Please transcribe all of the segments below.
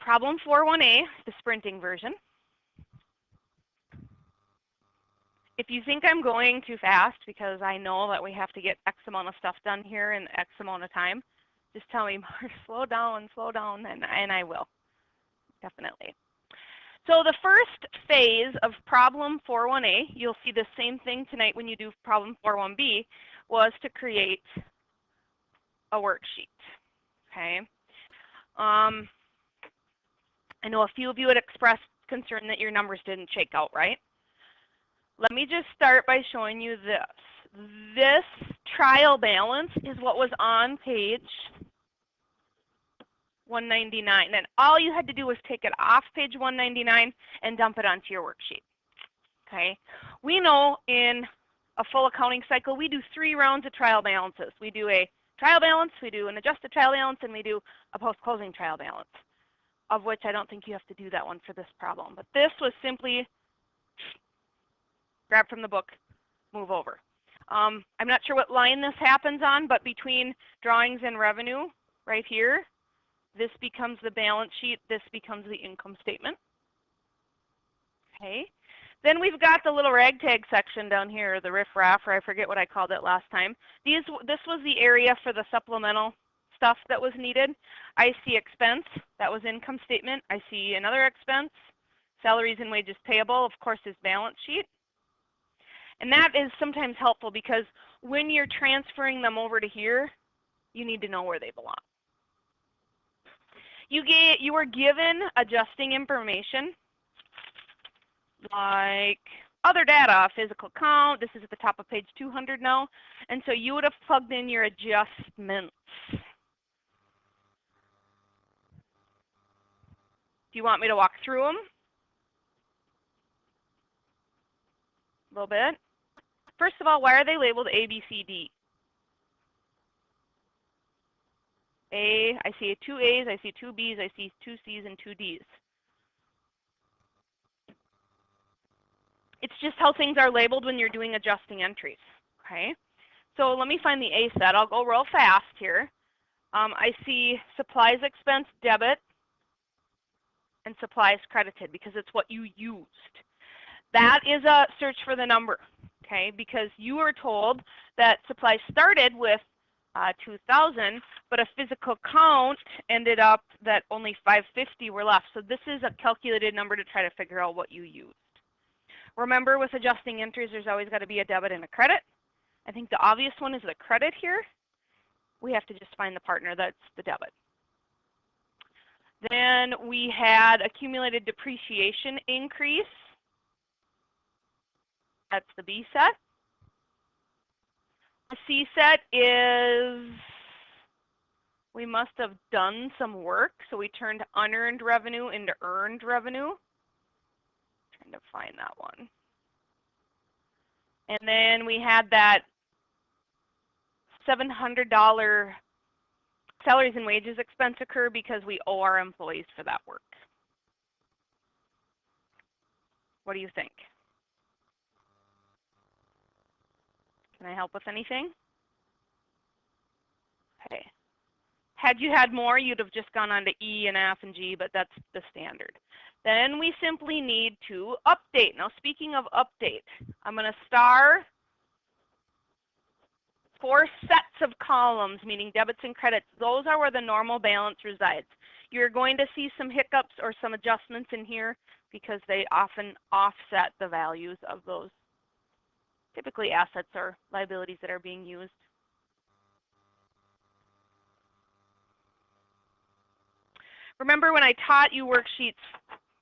problem 4.1a, the sprinting version. If you think I'm going too fast because I know that we have to get X amount of stuff done here in X amount of time, just tell me, slow down, and I will, definitely. So the first phase of problem 4.1a, you'll see the same thing tonight when you do problem 4.1b, was to create a worksheet, okay? I know a few of you had expressed concern that your numbers didn't shake out right. Let me just start by showing you this. This trial balance is what was on page 199. And all you had to do was take it off page 199 and dump it onto your worksheet. Okay? We know in a full accounting cycle, we do 3 rounds of trial balances. We do a trial balance, we do an adjusted trial balance, and we do a post-closing trial balance, of which I don't think you have to do that one for this problem. But this was simply grab from the book, move over. I'm not sure what line this happens on, but between drawings and revenue, right here, this becomes the balance sheet, this becomes the income statement. Okay. Then we've got the little ragtag section down here, the riff-raff, or I forget what I called it last time. This was the area for the supplemental stuff that was needed. I see expense, that was income statement. I see another expense, salaries and wages payable, of course, is balance sheet. And that is sometimes helpful because when you're transferring them over to here, you need to know where they belong. You were given adjusting information like other data, physical count. This is at the top of page 200 now. And so you would have plugged in your adjustments. Do you want me to walk through them? A little bit. First of all, why are they labeled A, B, C, D? A, I see 2 A's, I see 2 B's, I see 2 C's, and 2 D's. It's just how things are labeled when you're doing adjusting entries, okay? So let me find the A set. I'll go real fast here. I see supplies expense debit and supplies credited because it's what you used. That is a search for the number, okay? Because you were told that supplies started with 2,000, but a physical count ended up that only 550 were left. So this is a calculated number to try to figure out what you used. Remember, with adjusting entries, there's always got to be a debit and a credit. I think the obvious one is the credit here. We have to just find the partner that's the debit. Then we had accumulated depreciation increase. That's the B set. The C set is we must have done some work, so we turned unearned revenue into earned revenue. Trying to find that one. And then we had that $700 salaries and wages expense occur because we owe our employees for that work. What do you think? Can I help with anything? Okay. Had you had more, you'd have just gone on to E and F and G, but that's the standard. Then we simply need to update. Now, speaking of update, I'm going to star 4 sets of columns, meaning debits and credits. Those are where the normal balance resides. You're going to see some hiccups or some adjustments in here because they often offset the values of those, typically assets or liabilities that are being used. Remember when I taught you worksheets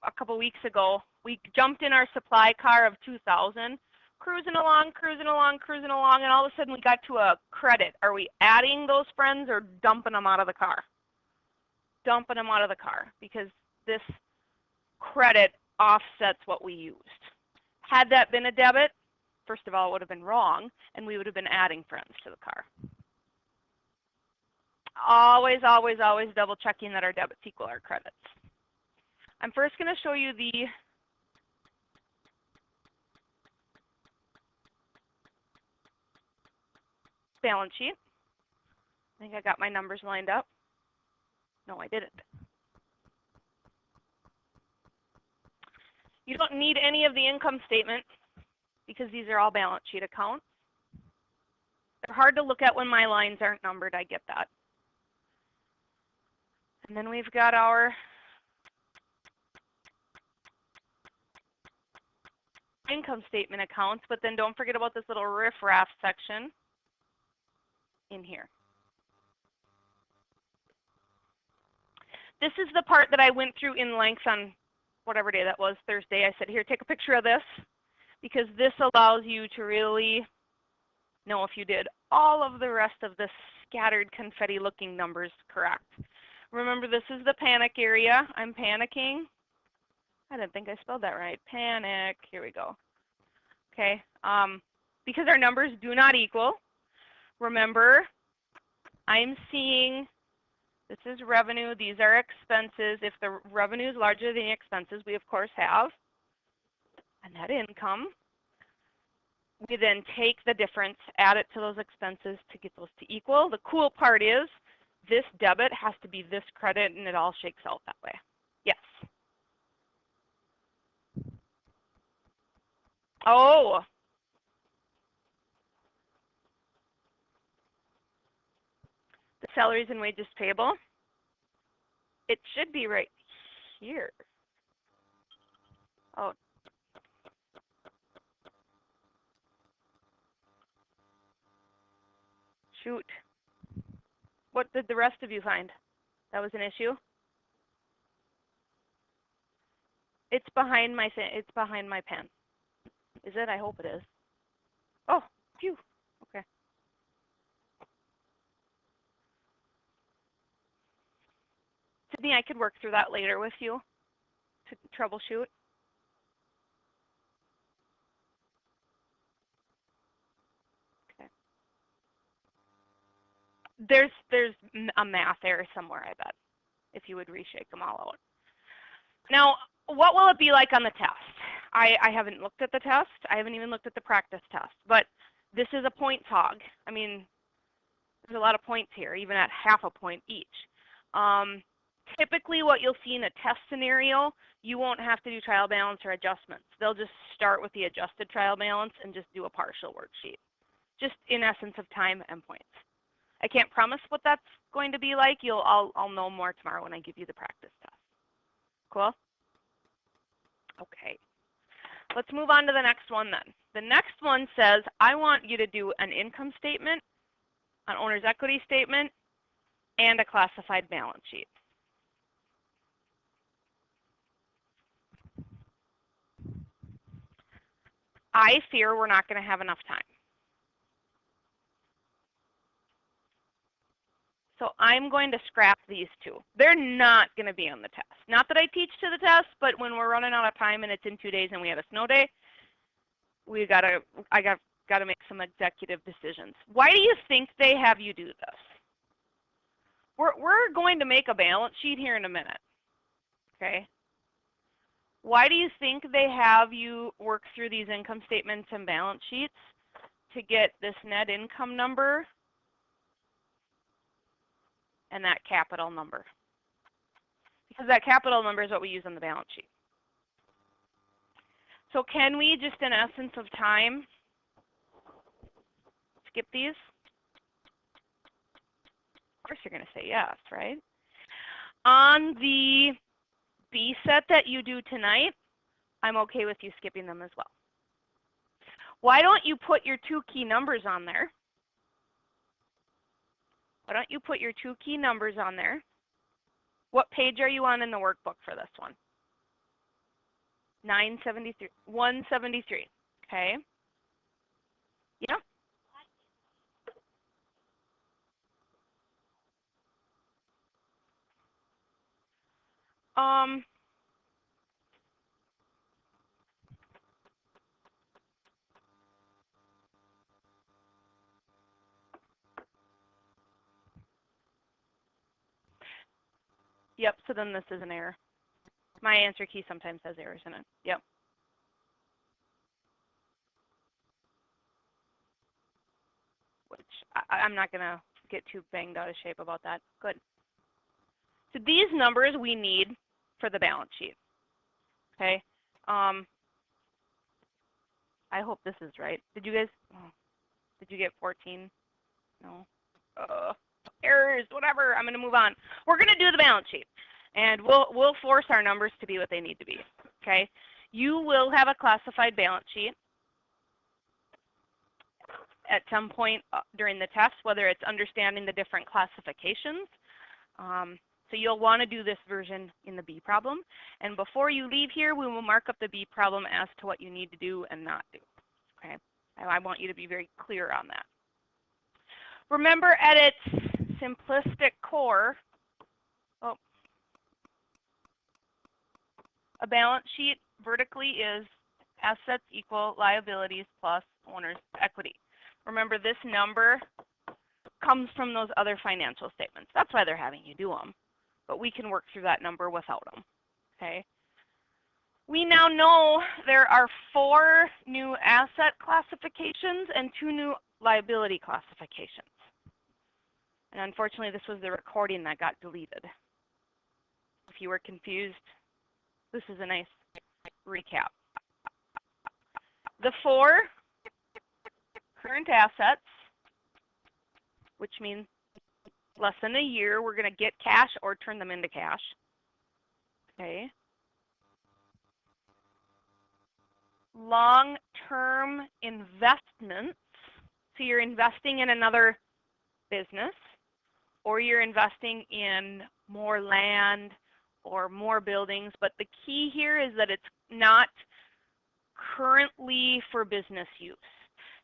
a couple weeks ago, we jumped in our supply car of 2,000, cruising along, and all of a sudden we got to a credit. Are we adding those friends or dumping them out of the car? Dumping them out of the car because this credit offsets what we used. Had that been a debit, first of all, it would have been wrong, and we would have been adding friends to the car. Always, always, always double checking that our debits equal our credits. I'm first going to show you the balance sheet. I think I got my numbers lined up. No, I didn't. You don't need any of the income statement because these are all balance sheet accounts. They're hard to look at when my lines aren't numbered, I get that. And then we've got our income statement accounts, but then don't forget about this little riff-raff section in here. This is the part that I went through in length on whatever day that was, Thursday. I said, here, take a picture of this, because this allows you to really know if you did all of the rest of the scattered confetti-looking numbers correct. Remember, this is the panic area. I'm panicking. I didn't think I spelled that right. Panic. Here we go. Okay. Because our numbers do not equal, remember, I'm seeing this is revenue. These are expenses. If the revenue is larger than the expenses, we of course have a net income. We then take the difference, add it to those expenses to get those to equal. The cool part is this debit has to be this credit, and it all shakes out that way. Yes. Oh. The salaries and wages payable. It should be right here. Oh. Shoot. What did the rest of you find? That was an issue? It's behind my pen. Is it? I hope it is. Oh, phew. Okay. Sydney, I could work through that later with you to troubleshoot. Okay. There's a math error somewhere, I bet, if you would reshake them all out. Now, what will it be like on the test? I haven't looked at the test. I haven't even looked at the practice test. But this is a points hog. I mean, there's a lot of points here, even at half a point each. Typically, what you'll see in a test scenario, you won't have to do trial balance or adjustments. They'll just start with the adjusted trial balance and just do a partial worksheet, just in essence of time and points. I can't promise what that's going to be like. I'll know more tomorrow when I give you the practice test. Cool? Okay. Let's move on to the next one then. The next one says, I want you to do an income statement, an owner's equity statement, and a classified balance sheet. I fear we're not going to have enough time. So I'm going to scrap these two. They're not going to be on the test. Not that I teach to the test, but when we're running out of time and it's in 2 days and we have a snow day, I got to make some executive decisions. Why do you think they have you do this? We're going to make a balance sheet here in a minute. Okay. Why do you think they have you work through these income statements and balance sheets to get this net income number and that capital number? Because that capital number is what we use on the balance sheet. So can we, just in essence of time, skip these? Of course you're going to say yes, right? On the B set that you do tonight, I'm okay with you skipping them as well. Why don't you put your 2 key numbers on there? Why don't you put your 2 key numbers on there? What page are you on in the workbook for this one? 973, 173, okay? Yeah? Yep, so then this is an error. My answer key sometimes has errors in it. Yep. Which I'm not going to get too banged out of shape about that. Good. So these numbers we need for the balance sheet. Okay. I hope this is right. Did you guys, did you get 14? No. Errors, whatever. I'm going to move on. We're going to do the balance sheet, and we'll force our numbers to be what they need to be. Okay. You will have a classified balance sheet at some point during the test, whether it's understanding the different classifications. So you'll want to do this version in the B problem. And before you leave here, we will mark up the B problem as to what you need to do and not do. Okay. I want you to be very clear on that. Remember, at its simplistic core, a balance sheet vertically is assets equal liabilities plus owner's equity. Remember, this number comes from those other financial statements. That's why they're having you do them. But we can work through that number without them. Okay. We now know there are 4 new asset classifications and 2 new liability classifications. And unfortunately, this was the recording that got deleted. If you were confused, this is a nice recap. The 4 current assets, which means less than a year, we're going to get cash or turn them into cash. Okay. Long-term investments. So you're investing in another business, or you're investing in more land or more buildings. But the key here is that it's not currently for business use.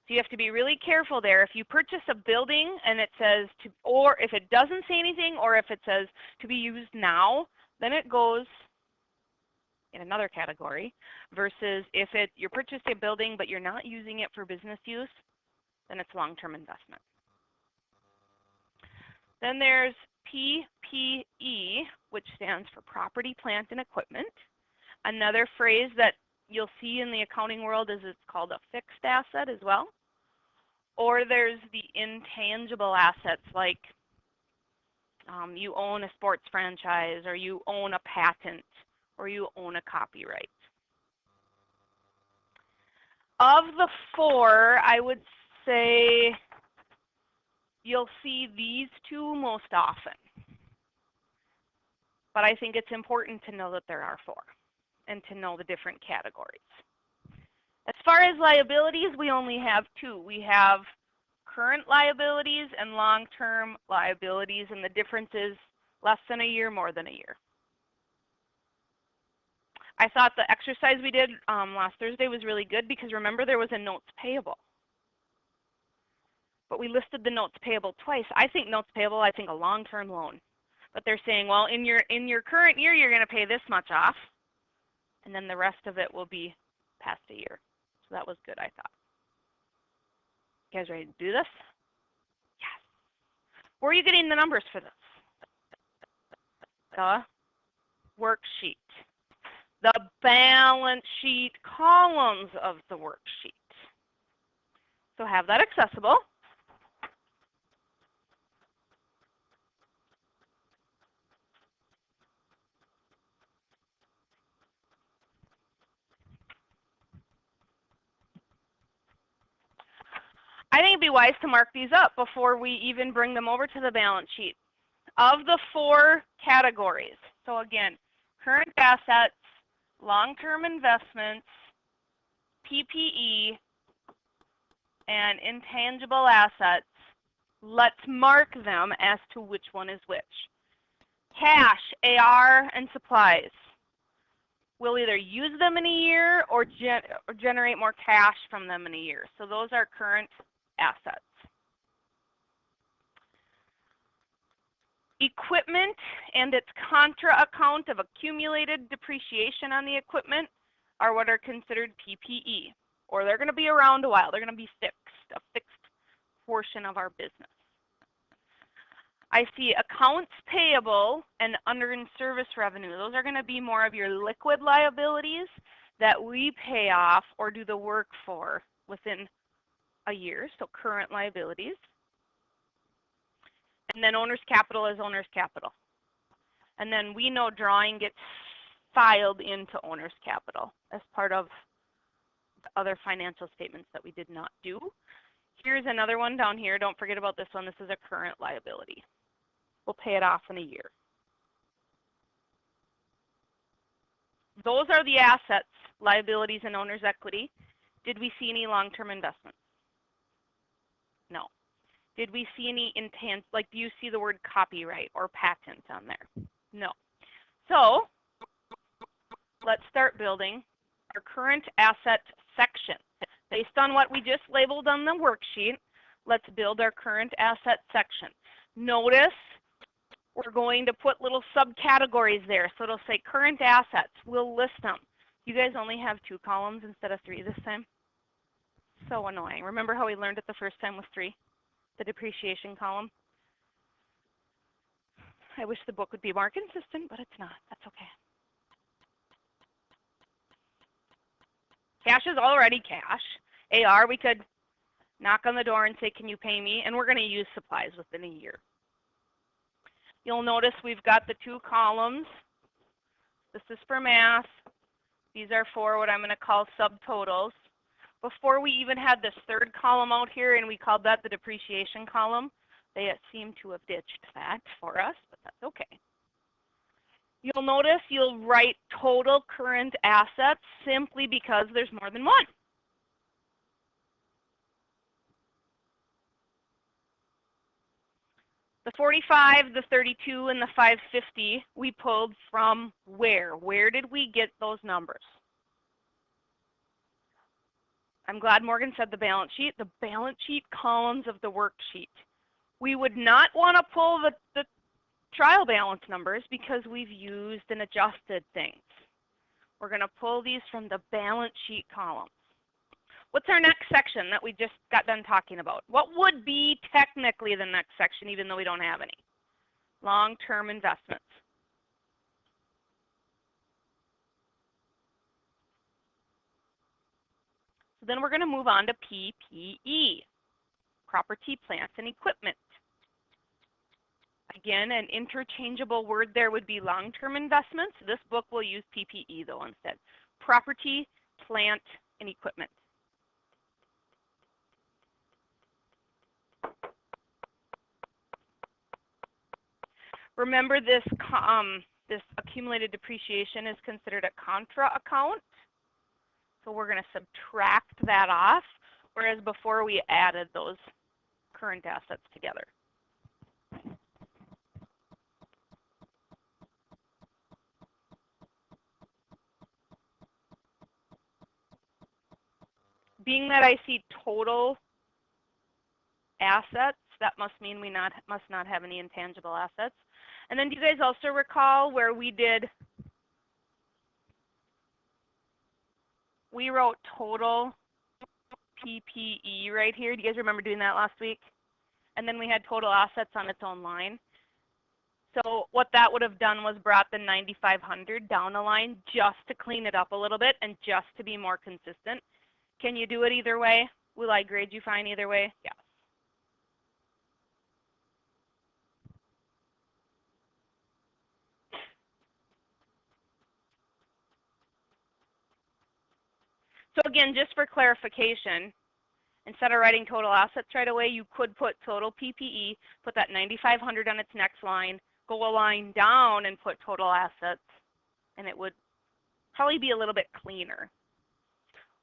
So you have to be really careful there. If you purchase a building and it says to, or if it doesn't say anything, or if it says to be used now, then it goes in another category. Versus if you're purchasing a building but you're not using it for business use, then it's long-term investment. Then there's PPE, which stands for property, plant, and equipment. Another phrase that you'll see in the accounting world is it's called a fixed asset as well. Or there's the intangible assets, like you own a sports franchise, or you own a patent, or you own a copyright. Of the 4, I would say you'll see these 2 most often. But I think it's important to know that there are 4 and to know the different categories. As far as liabilities, we only have 2. We have current liabilities and long-term liabilities, and the difference is less than a year, more than a year. I thought the exercise we did last Thursday was really good because remember there was a notes payable. But we listed the notes payable twice. I think notes payable, I think a long-term loan. But they're saying, well, in your current year, you're going to pay this much off, and then the rest of it will be past a year. So that was good, I thought. You guys ready to do this? Yes. Where are you getting the numbers for this? The worksheet. The balance sheet columns of the worksheet. So have that accessible. I think it'd be wise to mark these up before we even bring them over to the balance sheet. Of the 4 categories, so again, current assets, long-term investments, PPE, and intangible assets, let's mark them as to which one is which. Cash, AR, and supplies. We'll either use them in a year or generate more cash from them in a year. So those are current assets. Equipment and its contra account of accumulated depreciation on the equipment are what are considered PPE, or they're going to be around a while. They're going to be fixed, a fixed portion of our business. I see accounts payable and unearned service revenue. Those are going to be more of your liquid liabilities that we pay off or do the work for within a year, so current liabilities. And then owner's capital is owner's capital. And then we know drawing gets filed into owner's capital as part of the other financial statements that we did not do. Here's another one down here. Don't forget about this one. This is a current liability. We'll pay it off in a year. Those are the assets, liabilities, and owner's equity. Did we see any long-term investments? No. Did we see any intent, like do you see the word copyright or patent on there? No. So let's start building our current asset section. Based on what we just labeled on the worksheet, let's build our current asset section. Notice we're going to put little subcategories there. So it'll say current assets. We'll list them. You guys only have 2 columns instead of 3 this time? So annoying. Remember how we learned it the first time with 3? The depreciation column. I wish the book would be more consistent, but it's not. That's okay. Cash is already cash. AR, we could knock on the door and say, can you pay me? And we're going to use supplies within a year. You'll notice we've got the 2 columns. This is for math. These are for what I'm going to call subtotals. Before we even had this 3rd column out here, and we called that the depreciation column, they seem to have ditched that for us, but that's okay. You'll notice you'll write total current assets simply because there's more than one. The 45, the 32, and the 550 we pulled from where? Where did we get those numbers? I'm glad Morgan said the balance sheet columns of the worksheet. We would not want to pull the trial balance numbers because we've used and adjusted things. We're going to pull these from the balance sheet columns. What's our next section that we just got done talking about? What would be technically the next section even though we don't have any? Long-term investments. Then we're going to move on to PPE, property, plant, and equipment. Again, an interchangeable word there would be long-term investments. This book will use PPE though instead. Property, plant, and equipment. Remember this accumulated depreciation is considered a contra account. So we're going to subtract that off, whereas before we added those current assets together. Being that I see total assets, that must mean we must not have any intangible assets. And then do you guys also recall where we wrote total PPE right here? Do you guys remember doing that last week? And then we had total assets on its own line. So what that would have done was brought the 9,500 down a line just to clean it up a little bit and just to be more consistent. Can you do it either way? Will I grade you fine either way? Yes. So again, just for clarification, instead of writing total assets right away, you could put total PPE, put that 9,500 on its next line, go a line down and put total assets, and it would probably be a little bit cleaner.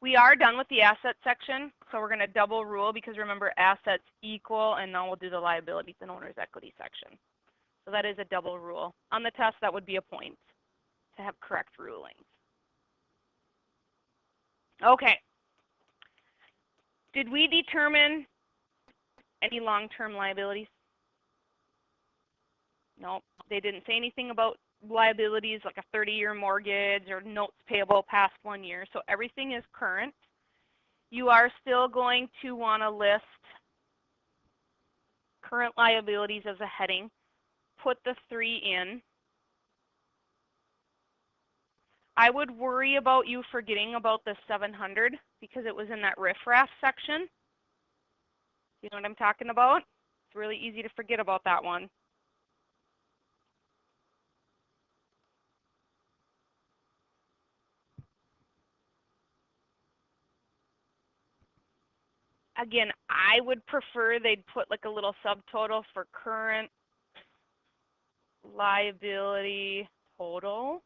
We are done with the asset section, so we're going to double rule because remember assets equal, and now we'll do the liabilities and owner's equity section. So that is a double rule. On the test, that would be a point to have correct rulings. Okay. Did we determine any long-term liabilities? No, they didn't say anything about liabilities like a 30-year mortgage or notes payable past 1 year. So everything is current. You are still going to want to list current liabilities as a heading. Put the 3 in. I would worry about you forgetting about the 700 because it was in that riffraff section. You know what I'm talking about? It's really easy to forget about that one. Again, I would prefer they'd put like a little subtotal for current liability total.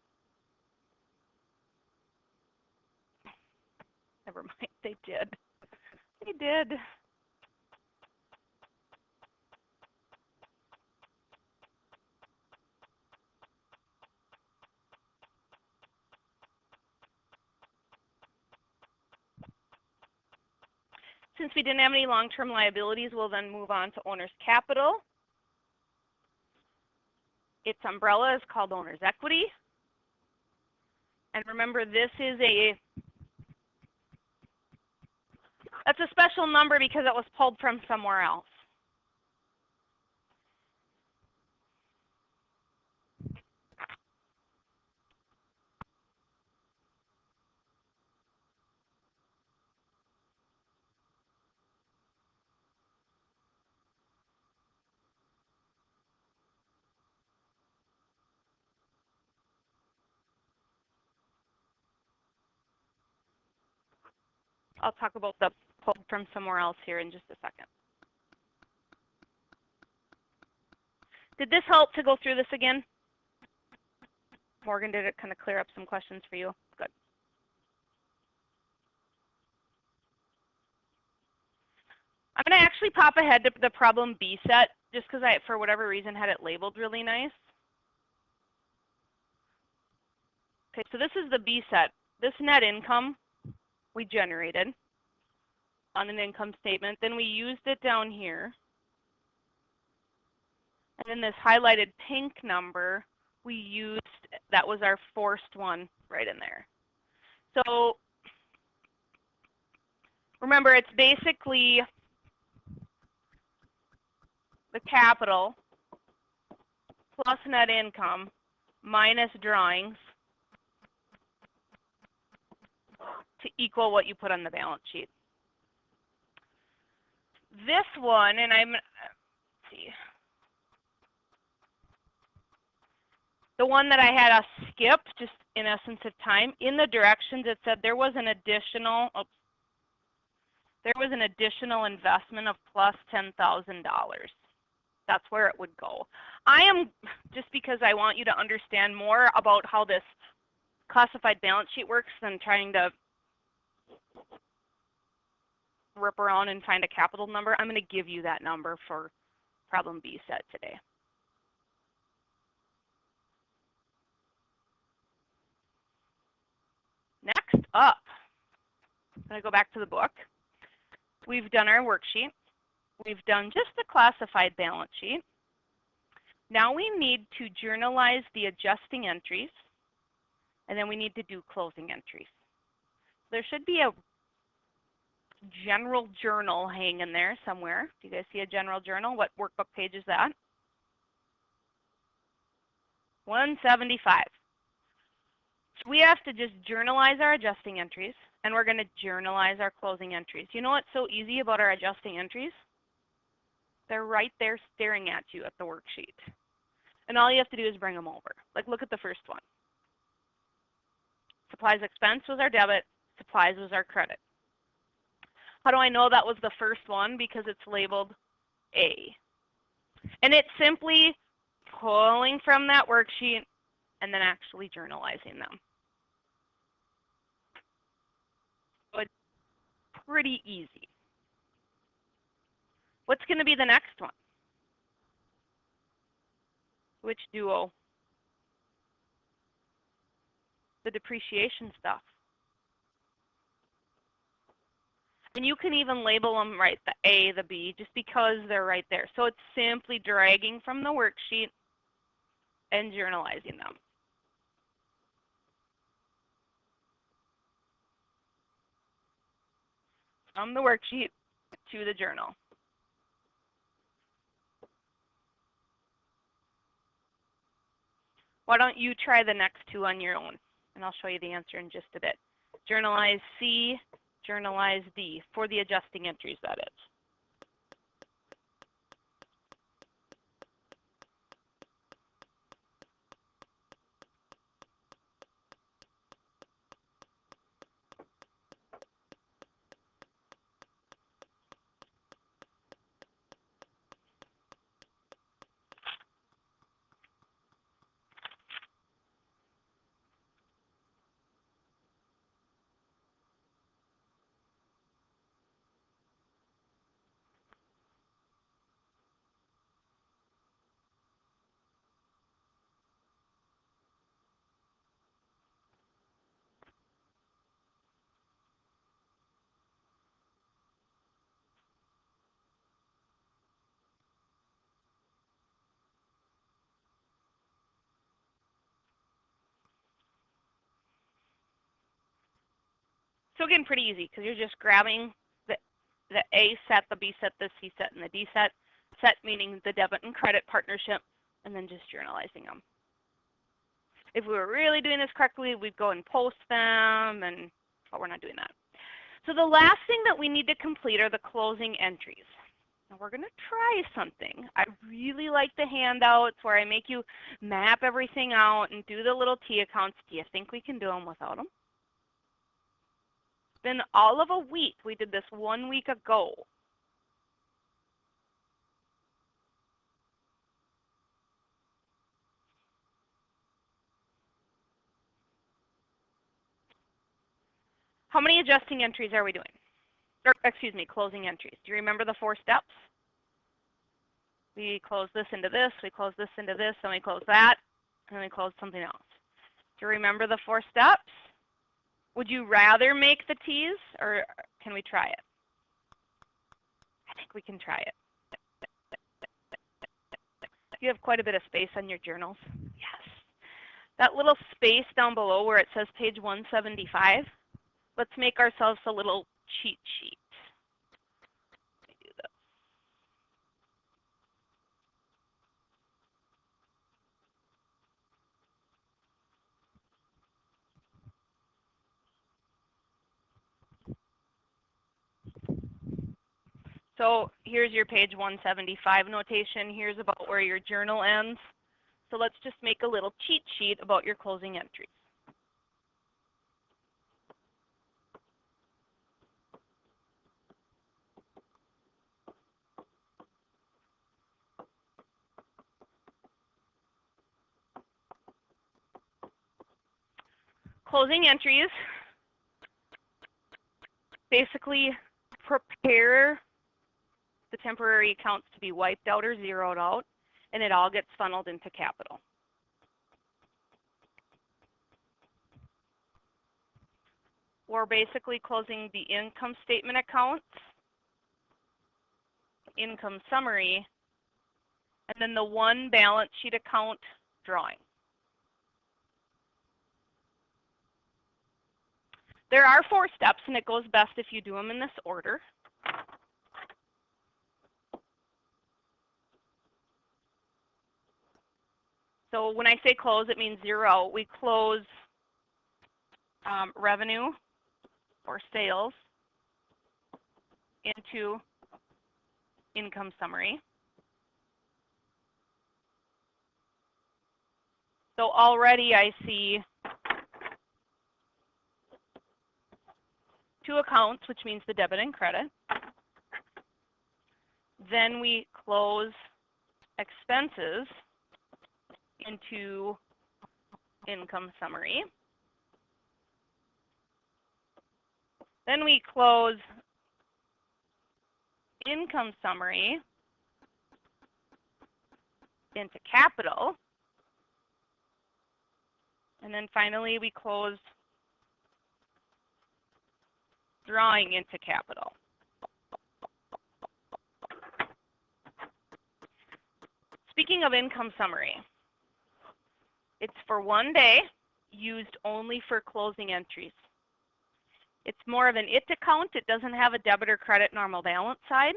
Never mind, they did. They did. Since we didn't have any long-term liabilities, we'll then move on to owner's capital. Its umbrella is called owner's equity. And remember, that's a special number because it was pulled from somewhere else. I'll talk about the pulled from somewhere else here in just a second. Did this help to go through this again? Morgan, did it kind of clear up some questions for you? Good. I'm going to actually pop ahead to the problem B set just because I, for whatever reason, had it labeled really nice. Okay, so this is the B set. This net income we generated on an income statement. Then we used it down here. And then this highlighted pink number we used, that was our forced one right in there. So remember, it's basically the capital plus net income minus drawings to equal what you put on the balance sheet. This one, and let's see. The one that I had us skip, just in essence of time, in the directions it said there was an additional, investment of plus $10,000. That's where it would go. I am, just because I want you to understand more about how this classified balance sheet works than trying to rip around and find a capital number, I'm going to give you that number for problem B set today. Next up, I'm going to go back to the book. We've done our worksheet. We've done just the classified balance sheet. Now we need to journalize the adjusting entries, and then we need to do closing entries. There should be a general journal hanging there somewhere. Do you guys see a general journal? What workbook page is that? 175. So we have to just journalize our adjusting entries, and we're going to journalize our closing entries. You know what's so easy about our adjusting entries? They're right there staring at you at the worksheet. And all you have to do is bring them over. Like, look at the first one. Supplies expense was our debit. Supplies was our credit. How do I know that was the first one? Because it's labeled A. And it's simply pulling from that worksheet and then actually journalizing them. So it's pretty easy. What's going to be the next one? Which duo? The depreciation stuff. And you can even label them right, the A, the B, just because they're right there. So it's simply dragging from the worksheet and journalizing them. From the worksheet to the journal. Why don't you try the next two on your own? And I'll show you the answer in just a bit. Journalize C, journalize D, for the adjusting entries, that is. So again, pretty easy because you're just grabbing the A set, the B set, the C set, and the D set. Set meaning the debit and credit partnership, and then just journalizing them. If we were really doing this correctly, we'd go and post them, but we're not doing that. So the last thing that we need to complete are the closing entries. Now we're going to try something. I really like the handouts where I make you map everything out and do the little T accounts. Do you think we can do them without them? It's been all of a week. We did this 1 week ago. How many adjusting entries are we doing? Or, excuse me, closing entries. Do you remember the 4 steps? We close this into this, we close this into this, then we close that, and then we close something else. Do you remember the 4 steps? Would you rather make the T's, or can we try it? I think we can try it. You have quite a bit of space on your journals. Yes. That little space down below where it says page 175, let's make ourselves a little cheat sheet. Let me do this. So here's your page 175 notation. Here's about where your journal ends. So let's just make a little cheat sheet about your closing entries. Closing entries basically prepare the temporary accounts to be wiped out or zeroed out, and it all gets funneled into capital. We're basically closing the income statement accounts, income summary, and then the one balance sheet account drawing. There are 4 steps, and it goes best if you do them in this order. So when I say close, it means zero out. We close revenue or sales into income summary. So already I see 2 accounts, which means the debit and credit. Then we close expenses into income summary. Then we close income summary into capital. And then finally we close drawing into capital. Speaking of income summary, it's for 1 day, used only for closing entries. It's more of an IT account. It doesn't have a debit or credit normal balance side.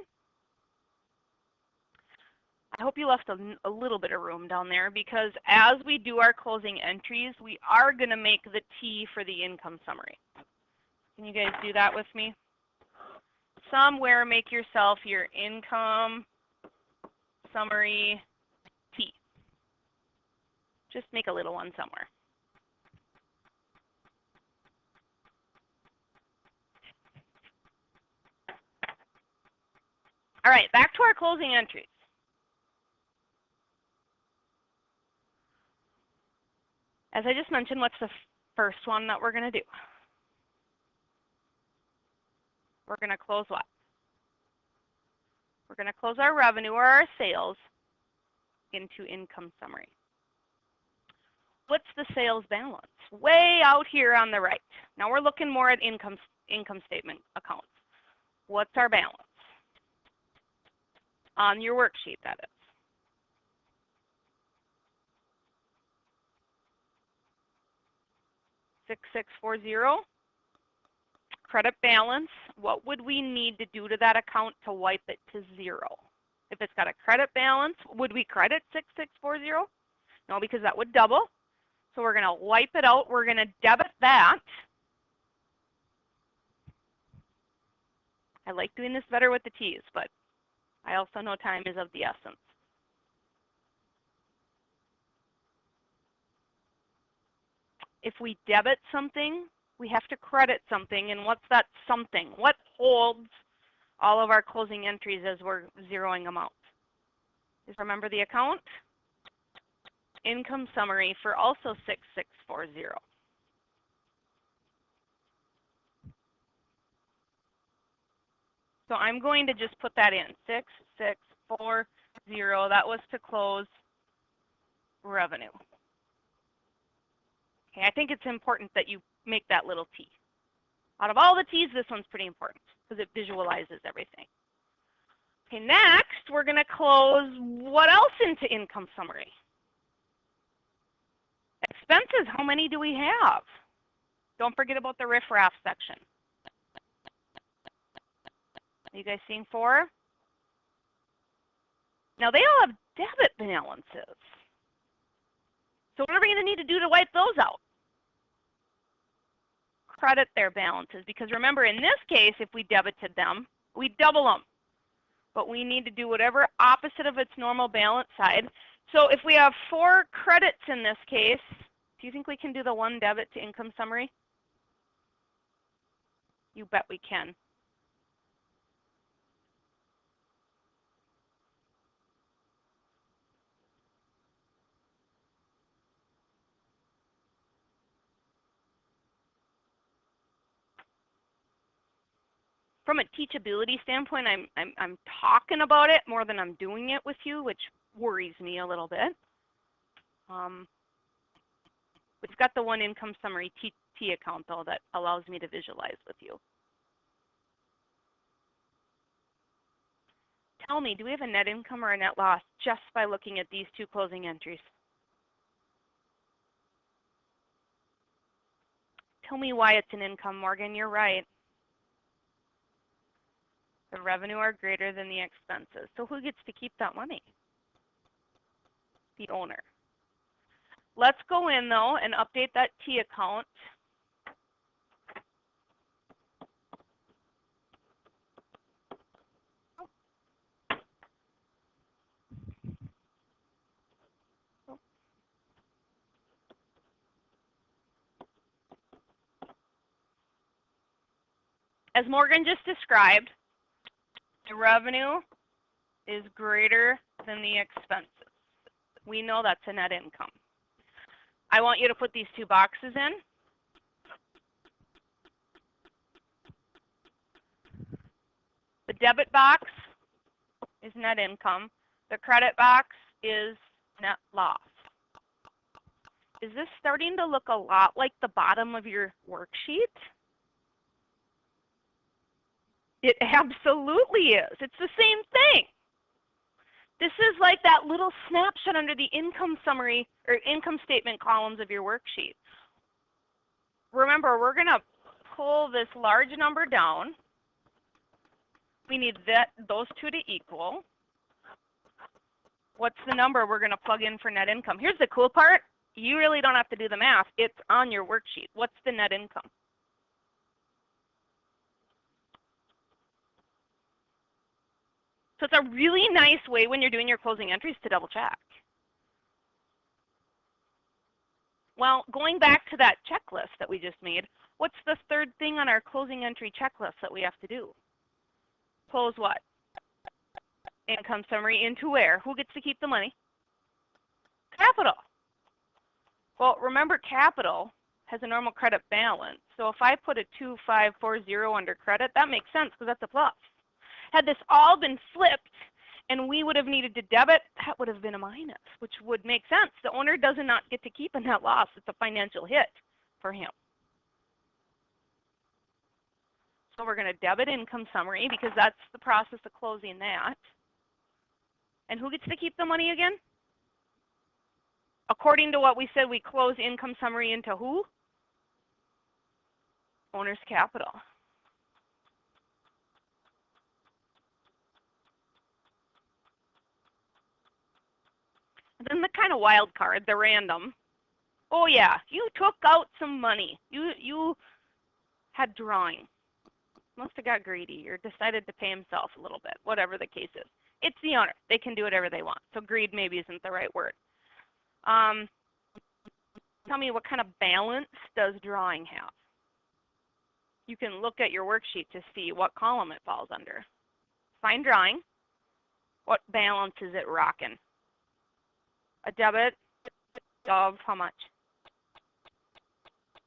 I hope you left a little bit of room down there, because as we do our closing entries, we are going to make the T for the income summary. Can you guys do that with me? Somewhere make yourself your income summary T. Just make a little one somewhere. All right, back to our closing entries. As I just mentioned, what's the first one that we're going to do? We're going to close what? We're going to close our revenue or our sales into income summary. What's the sales balance? Way out here on the right. Now we're looking more at income statement accounts. What's our balance? On your worksheet, that is. $6640. credit balance, what would we need to do to that account to wipe it to 0? If it's got a credit balance, would we credit 6640? No, because that would double. So we're going to wipe it out. We're going to debit that. I like doing this better with the T's, but I also know time is of the essence. If we debit something, we have to credit something. And what's that something? What holds all of our closing entries as we're zeroing them out? Just remember the account? Income summary for also 6640. So I'm going to just put that in, 6640. That was to close revenue. Okay, I think it's important that you make that little T. Out of all the T's, this one's pretty important because it visualizes everything. Okay, next we're going to close what else into income summary? Expenses, how many do we have? Don't forget about the riffraff section. Are you guys seeing 4? Now they all have debit balances. So what are we going to need to do to wipe those out? Credit their balances, because remember in this case, if we debited them, we double them. But we need to do whatever opposite of its normal balance side. So if we have 4 credits in this case, do you think we can do the 1 debit to income summary? You bet we can. From a teachability standpoint, I'm talking about it more than I'm doing it with you, which worries me a little bit. We've got the 1 income summary T account though that allows me to visualize with you. Tell me, do we have a net income or a net loss just by looking at these 2 closing entries? Tell me why it's an income, Morgan. You're right. The revenue are greater than the expenses. So who gets to keep that money? The owner. Let's go in though and update that T account. As Morgan just described, the revenue is greater than the expenses. We know that's a net income. I want you to put these 2 boxes in. The debit box is net income. The credit box is net loss. Is this starting to look a lot like the bottom of your worksheet? It absolutely is. It's the same thing. This is like that little snapshot under the income summary or income statement columns of your worksheet. Remember, we're going to pull this large number down. We need those 2 to equal. What's the number we're going to plug in for net income? Here's the cool part. You really don't have to do the math. It's on your worksheet. What's the net income? So it's a really nice way when you're doing your closing entries to double check. Well, going back to that checklist that we just made, what's the 3rd thing on our closing entry checklist that we have to do? Close what? Income summary into where? Who gets to keep the money? Capital. Well, remember capital has a normal credit balance. So if I put a 2540 under credit, that makes sense because that's a plus. Had this all been flipped and we would have needed to debit, that would have been a minus, which would make sense. The owner does not get to keep a net loss. It's a financial hit for him. So we're going to debit income summary because that's the process of closing that. And who gets to keep the money again? According to what we said, we close income summary into who? Owner's capital. Then the kind of wild card, the random. Oh yeah, you took out some money. You had drawing. Must have got greedy or decided to pay himself a little bit, whatever the case is. It's the owner. They can do whatever they want. So greed maybe isn't the right word. Tell me, what kind of balance does drawing have? You can look at your worksheet to see what column it falls under. Find drawing. What balance is it rocking? A debit of how much?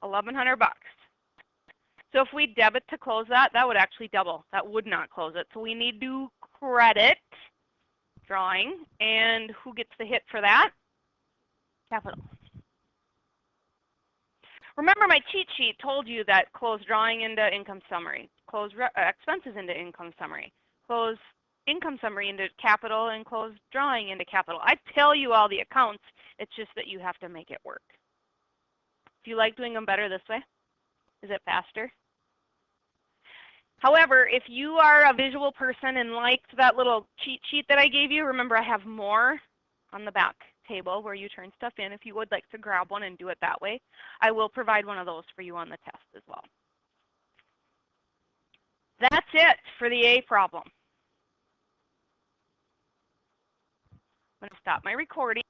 $1,100 bucks. So if we debit to close that, that would actually double. That would not close it. So we need to credit drawing. And who gets the hit for that? Capital. Remember, my cheat sheet told you that close drawing into income summary, close expenses into income summary, close income summary into capital, and close drawing into capital. I tell you all the accounts. It's just that you have to make it work. Do you like doing them better this way? Is it faster? However, if you are a visual person and liked that little cheat sheet that I gave you, remember I have more on the back table where you turn stuff in. If you would like to grab one and do it that way, I will provide one of those for you on the test as well. That's it for the A problem. I'm going to stop my recording.